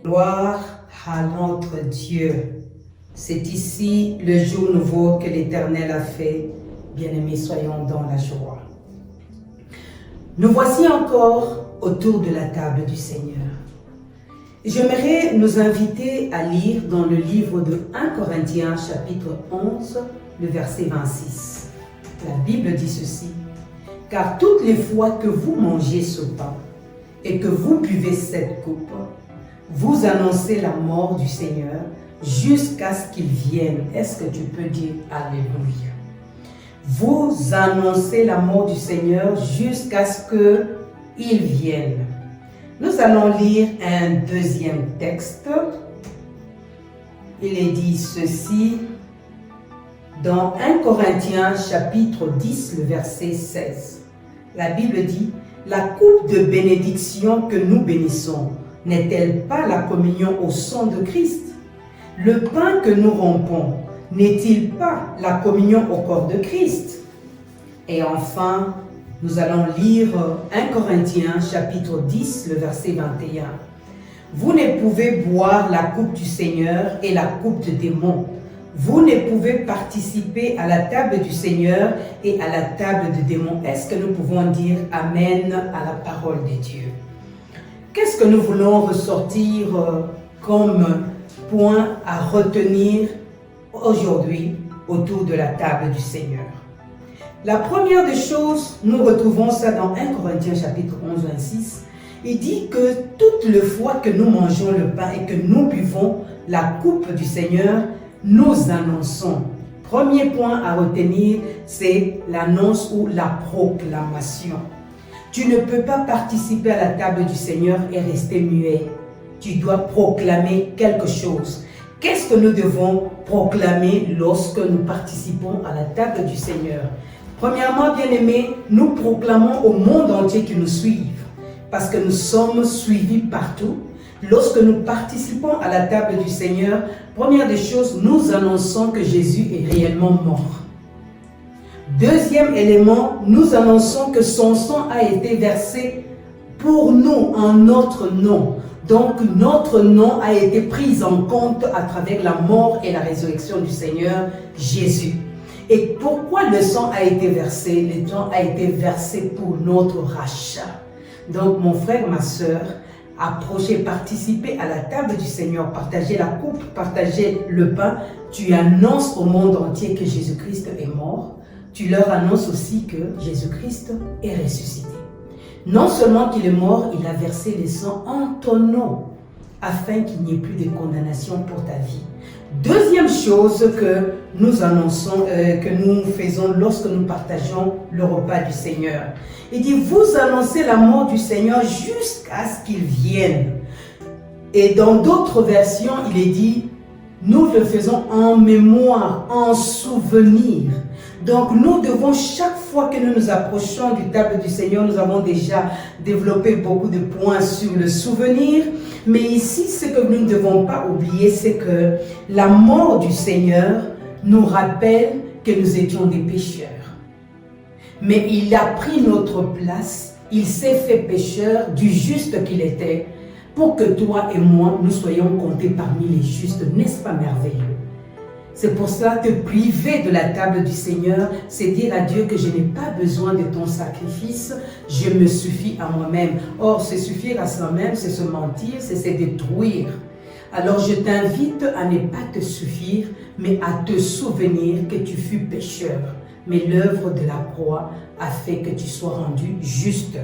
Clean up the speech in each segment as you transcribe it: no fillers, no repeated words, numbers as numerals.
Gloire à notre Dieu. C'est ici le jour nouveau que l'Éternel a fait. Bien-aimés, soyons dans la joie. Nous voici encore autour de la table du Seigneur. J'aimerais nous inviter à lire dans le livre de 1 Corinthiens chapitre 11, le verset 26. La Bible dit ceci: « Car toutes les fois que vous mangez ce pain et que vous buvez cette coupe, vous annoncez la mort du Seigneur jusqu'à ce qu'il vienne. » Est-ce que tu peux dire Alléluia? Vous annoncez la mort du Seigneur jusqu'à ce qu'il vienne. Nous allons lire un deuxième texte. Il est dit ceci dans 1 Corinthiens chapitre 10, le verset 16. La Bible dit: « La coupe de bénédiction que nous bénissons n'est-elle pas la communion au sang de Christ? Le pain que nous rompons n'est-il pas la communion au corps de Christ? » Et enfin, nous allons lire 1 Corinthiens chapitre 10, le verset 21. « Vous ne pouvez boire la coupe du Seigneur et la coupe de démons. Vous ne pouvez participer à la table du Seigneur et à la table de démons. » Est-ce que nous pouvons dire Amen à la parole de Dieu? Qu'est-ce que nous voulons ressortir comme point à retenir aujourd'hui autour de la table du Seigneur? La première des choses, nous retrouvons ça dans 1 Corinthiens chapitre 11, 26. Il dit que toutes les fois que nous mangeons le pain et que nous buvons la coupe du Seigneur, nous annonçons. Premier point à retenir, c'est l'annonce ou la proclamation. Tu ne peux pas participer à la table du Seigneur et rester muet. Tu dois proclamer quelque chose. Qu'est-ce que nous devons proclamer lorsque nous participons à la table du Seigneur? Premièrement, bien-aimés, nous proclamons au monde entier qui nous suivent, parce que nous sommes suivis partout. Lorsque nous participons à la table du Seigneur, première des choses, nous annonçons que Jésus est réellement mort. Deuxième élément, nous annonçons que son sang a été versé pour nous en notre nom. Donc notre nom a été pris en compte à travers la mort et la résurrection du Seigneur Jésus. Et pourquoi le sang a été versé? Le sang a été versé pour notre rachat. Donc mon frère, ma soeur, approchez, participez à la table du Seigneur, partagez la coupe, partagez le pain. Tu annonces au monde entier que Jésus-Christ est mort. Tu leur annonces aussi que Jésus-Christ est ressuscité. Non seulement qu'il est mort, il a versé le sang en ton nom, afin qu'il n'y ait plus de condamnation pour ta vie. Deuxième chose que nous annonçons, que nous faisons lorsque nous partageons le repas du Seigneur. Il dit: vous annoncez la mort du Seigneur jusqu'à ce qu'il vienne. Et dans d'autres versions, il est dit: nous le faisons en mémoire, en souvenir. Donc nous devons, chaque fois que nous nous approchons du table du Seigneur, nous avons déjà développé beaucoup de points sur le souvenir. Mais ici, ce que nous ne devons pas oublier, c'est que la mort du Seigneur nous rappelle que nous étions des pécheurs. Mais il a pris notre place, il s'est fait pécheur du juste qu'il était, pour que toi et moi, nous soyons comptés parmi les justes. N'est-ce pas merveilleux? C'est pour cela te priver de la table du Seigneur, c'est dire à Dieu que je n'ai pas besoin de ton sacrifice, je me suffis à moi-même. Or, se suffire à soi-même, c'est se mentir, c'est se détruire. Alors, je t'invite à ne pas te suffire, mais à te souvenir que tu fus pécheur. Mais l'œuvre de la croix a fait que tu sois rendu juste.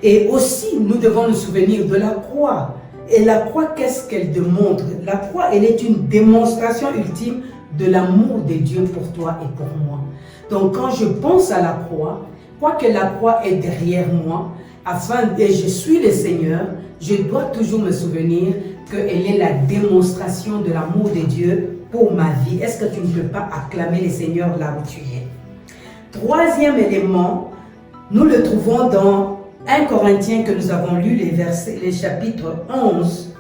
Et aussi, nous devons nous souvenir de la croix. Et la croix, qu'est-ce qu'elle démontre? La croix, elle est une démonstration ultime de l'amour de Dieu pour toi et pour moi. Donc, quand je pense à la croix, quoique la croix est derrière moi, et je suis le Seigneur, je dois toujours me souvenir qu'elle est la démonstration de l'amour de Dieu pour ma vie. Est-ce que tu ne peux pas acclamer le Seigneur là où tu es? Troisième élément, nous le trouvons dans 1 Corinthiens que nous avons lu, les chapitres 11.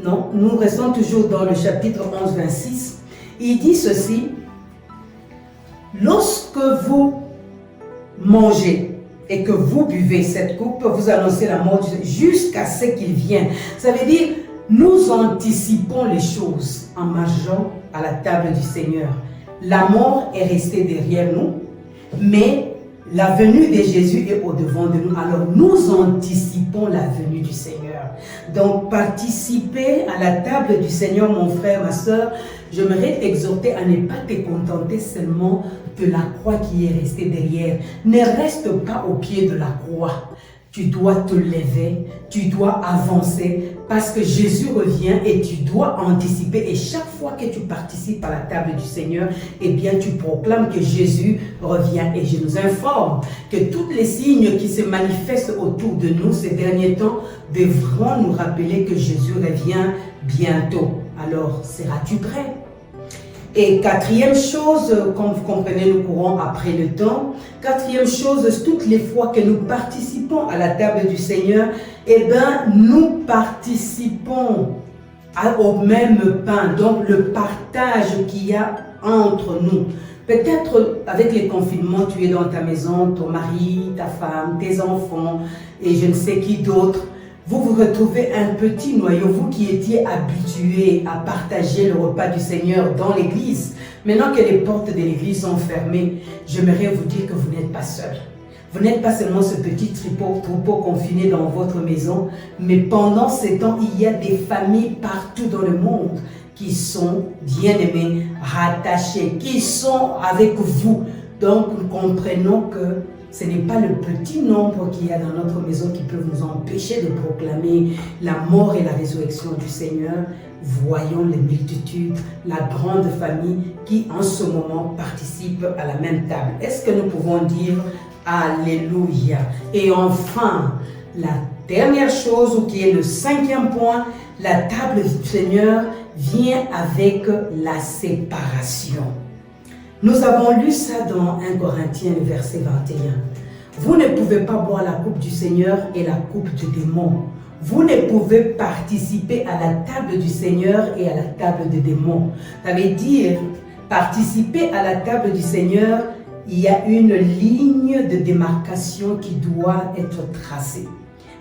Non, nous restons toujours dans le chapitre 11, 26. Il dit ceci: lorsque vous mangez et que vous buvez cette coupe, vous annoncez la mort jusqu'à ce qu'il vienne. Ça veut dire, nous anticipons les choses en marchant à la table du Seigneur. La mort est restée derrière nous, mais la venue de Jésus est au-devant de nous. Alors nous anticipons la venue du Seigneur. Donc participer à la table du Seigneur, mon frère, ma soeur, j'aimerais t'exhorter à ne pas te contenter seulement de la croix qui est restée derrière. Ne reste pas au pied de la croix. Tu dois te lever, tu dois avancer parce que Jésus revient et tu dois anticiper. Et chaque fois que tu participes à la table du Seigneur, eh bien tu proclames que Jésus revient. Et je nous informe que tous les signes qui se manifestent autour de nous ces derniers temps devront nous rappeler que Jésus revient bientôt. Alors, seras-tu prêt? Et quatrième chose, comme vous comprenez, nous courons après le temps. Quatrième chose, toutes les fois que nous participons à la table du Seigneur, eh bien, nous participons au même pain. Donc, le partage qu'il y a entre nous. Peut-être avec les confinements, tu es dans ta maison, ton mari, ta femme, tes enfants et je ne sais qui d'autre. Vous vous retrouvez un petit noyau, vous qui étiez habitués à partager le repas du Seigneur dans l'église. Maintenant que les portes de l'église sont fermées, j'aimerais vous dire que vous n'êtes pas seul. Vous n'êtes pas seulement ce petit troupeau confiné dans votre maison, mais pendant ces temps, il y a des familles partout dans le monde qui sont bien-aimées, rattachées, qui sont avec vous. Donc, nous comprenons que ce n'est pas le petit nombre qu'il y a dans notre maison qui peut nous empêcher de proclamer la mort et la résurrection du Seigneur. Voyons les multitudes, la grande famille qui en ce moment participe à la même table. Est-ce que nous pouvons dire Alléluia? Et enfin, la dernière chose, qui est le cinquième point, la table du Seigneur vient avec la séparation. Nous avons lu ça dans 1 Corinthiens, le verset 21. Vous ne pouvez pas boire la coupe du Seigneur et la coupe du démon. Vous ne pouvez participer à la table du Seigneur et à la table des démons. Ça veut dire, participer à la table du Seigneur, il y a une ligne de démarcation qui doit être tracée.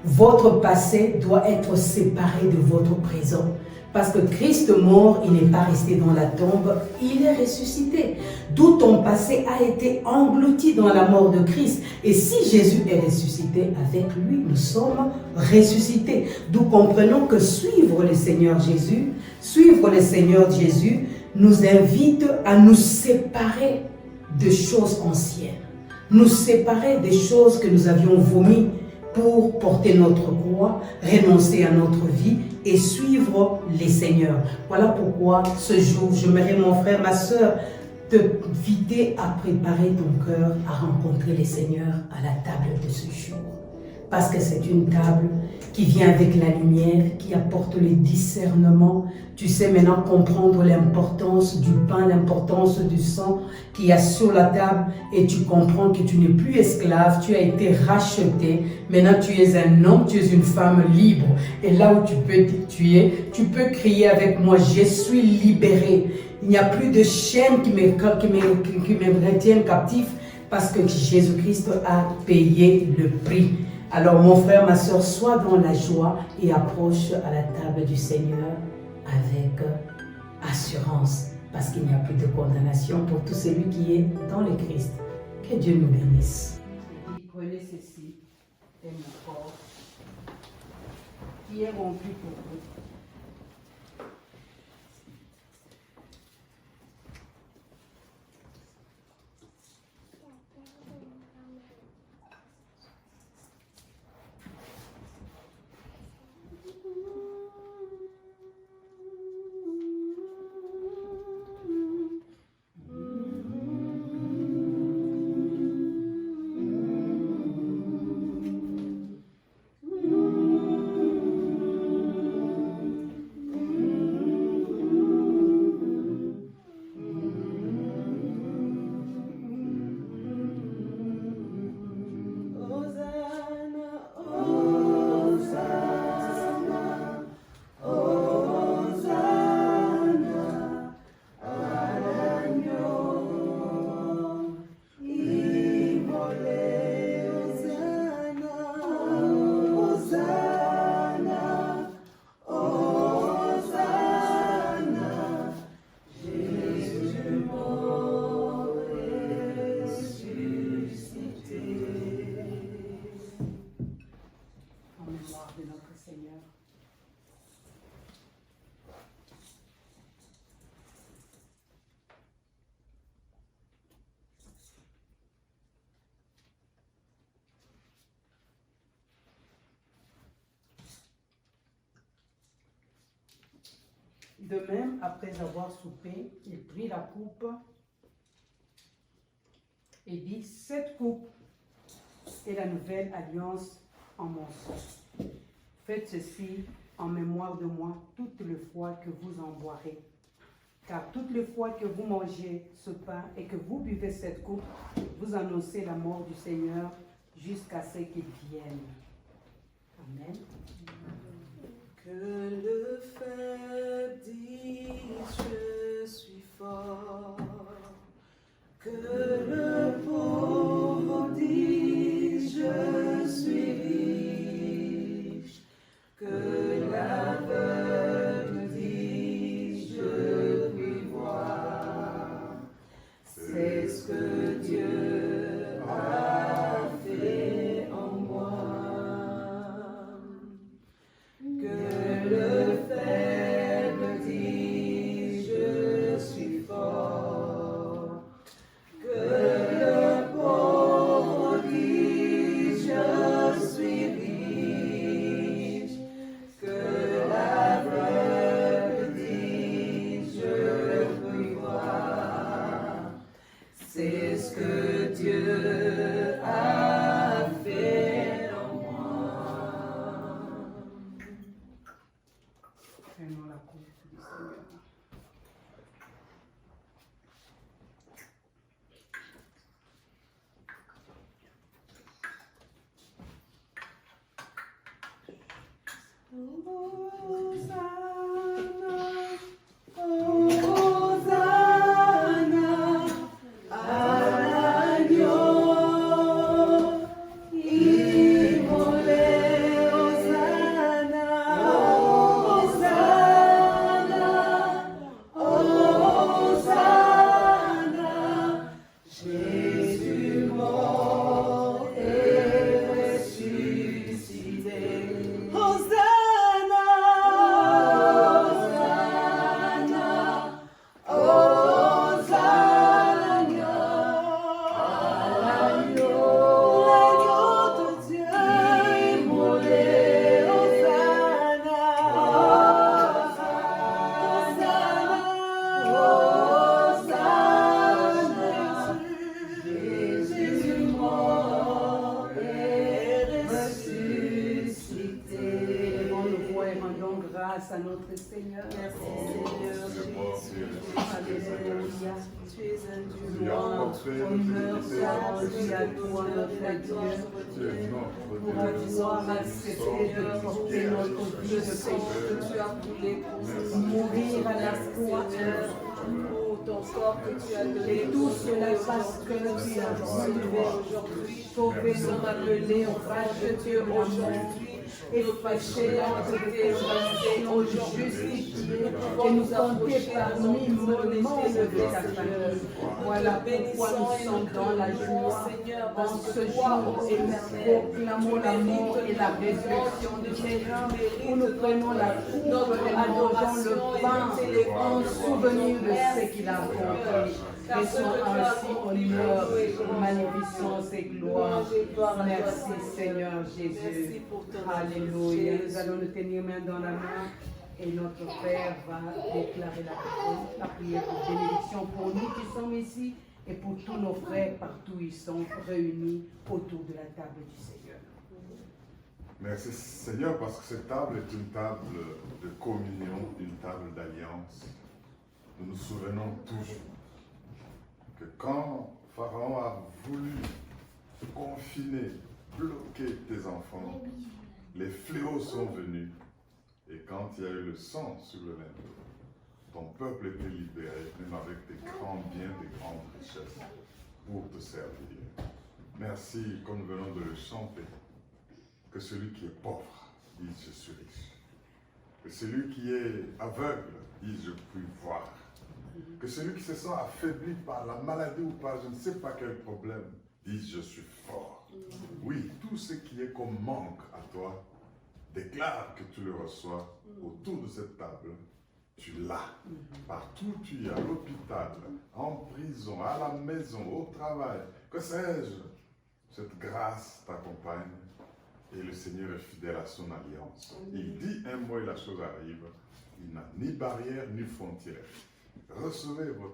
Votre passé doit être séparé de votre présent. Parce que Christ mort, il n'est pas resté dans la tombe, il est ressuscité. D'où ton passé a été englouti dans la mort de Christ. Et si Jésus est ressuscité, avec lui, nous sommes ressuscités. D'où comprenons que suivre le Seigneur Jésus nous invite à nous séparer de choses anciennes. Nous séparer des choses que nous avions vomies pour porter notre croix, renoncer à notre vie et suivre les seigneurs. Voilà pourquoi ce jour, j'aimerais, mon frère, ma soeur, t'inviter à préparer ton cœur à rencontrer les seigneurs à la table de ce jour. Parce que c'est une table qui vient avec la lumière, qui apporte le discernement. Tu sais maintenant comprendre l'importance du pain, l'importance du sang qu'il y a sur la table et tu comprends que tu n'es plus esclave, tu as été racheté. Maintenant tu es un homme, tu es une femme libre. Et là où tu peux crier avec moi, je suis libéré. Il n'y a plus de chaînes qui me retiennent captif parce que Jésus-Christ a payé le prix. Alors mon frère, ma soeur, sois dans la joie et approche à la table du Seigneur avec assurance, parce qu'il n'y a plus de condamnation pour tout celui qui est dans le Christ. Que Dieu nous bénisse. Prenez ceci, et mon corps, qui est rompu pour vous. De même, après avoir soupé, il prit la coupe et dit, cette coupe est la nouvelle alliance en mon sang. Faites ceci en mémoire de moi toutes les fois que vous en boirez. Car toutes les fois que vous mangez ce pain et que vous buvez cette coupe, vous annoncez la mort du Seigneur jusqu'à ce qu'il vienne. Amen. Que le faible dise je suis fort, que le pauvre dise je suis riche, que l'aveugle dise je puis voir. C'est ce que Dieu a fait en moi. Que le faible dise je suis fort, que le pauvre dise je suis riche, que l'aveugle dise je puis voir. C'est ce que Dieu a fait en moi. Prenons la coupe du Seigneur. Hosanna, à l'agneau immolé. Hosanna, Hosanna, Hosanna. Jésus mort et ressuscité. Hosanna, Hosanna, Hosanna, à l'agneau de Dieu immolé. Hosanna, Hosanna, Jésus mort et ressuscité. Levons nos voix et rendons grâce à notre Seigneur. Merci Seigneur Jésus. Alléluia. Tu es un Dieu Honneur soit rendu à toi, notre Dieu, pour avoir accepté de porter notre vie le de sang péché, que tu as coulé pour mourir à la croix, Seigneur, pour ton corps que tu as donné. et tout cela parce que tu as sauvé sauvé aujourd'hui. sauvé Nous sommes notre appelés vie au grâce de Dieu aujourd'hui. et Nos péchés ont été effacés aujourd'hui. justifiés, Pour et nous nous compter approcher à parmi ton les trône membres de ta Seigneur. famille. Voilà pourquoi nous sommes dans la joie, Seigneur, dans parce ce que jour, et nous proclamons la mort et la résurrection du Seigneur, où nous prenons la coupe et adorons le pain en souvenir de ce qu'il a accompli. Laissons ainsi honneur, magnificence et gloire. Merci Seigneur Jésus. Alléluia. Nous allons nous tenir main dans la main et notre Père va déclarer la prière de bénédiction pour nous qui sommes ici et pour tous nos frères partout où ils sont réunis autour de la table du Seigneur. Merci Seigneur parce que cette table est une table de communion, une table d'alliance. Nous nous souvenons toujours que quand Pharaon a voulu confiner, bloquer tes enfants, les fléaux sont venus. Et quand il y a eu le sang sur le linteau, ton peuple était libéré, même avec des grands biens, des grandes richesses, pour te servir. Merci, comme nous venons de le chanter, que celui qui est pauvre dise je suis riche. Que celui qui est aveugle dise je puis voir. Que celui qui se sent affaibli par la maladie ou par je ne sais pas quel problème dise je suis fort. Oui, tout ce qui est comme manque à toi, déclare que tu le reçois autour de cette table. Tu l'as. Partout où tu es, à l'hôpital, en prison, à la maison, au travail, que sais-je, cette grâce t'accompagne Et le Seigneur est fidèle à son alliance. Il dit un mot et la chose arrive. Il n'a ni barrière ni frontière. Recevez votre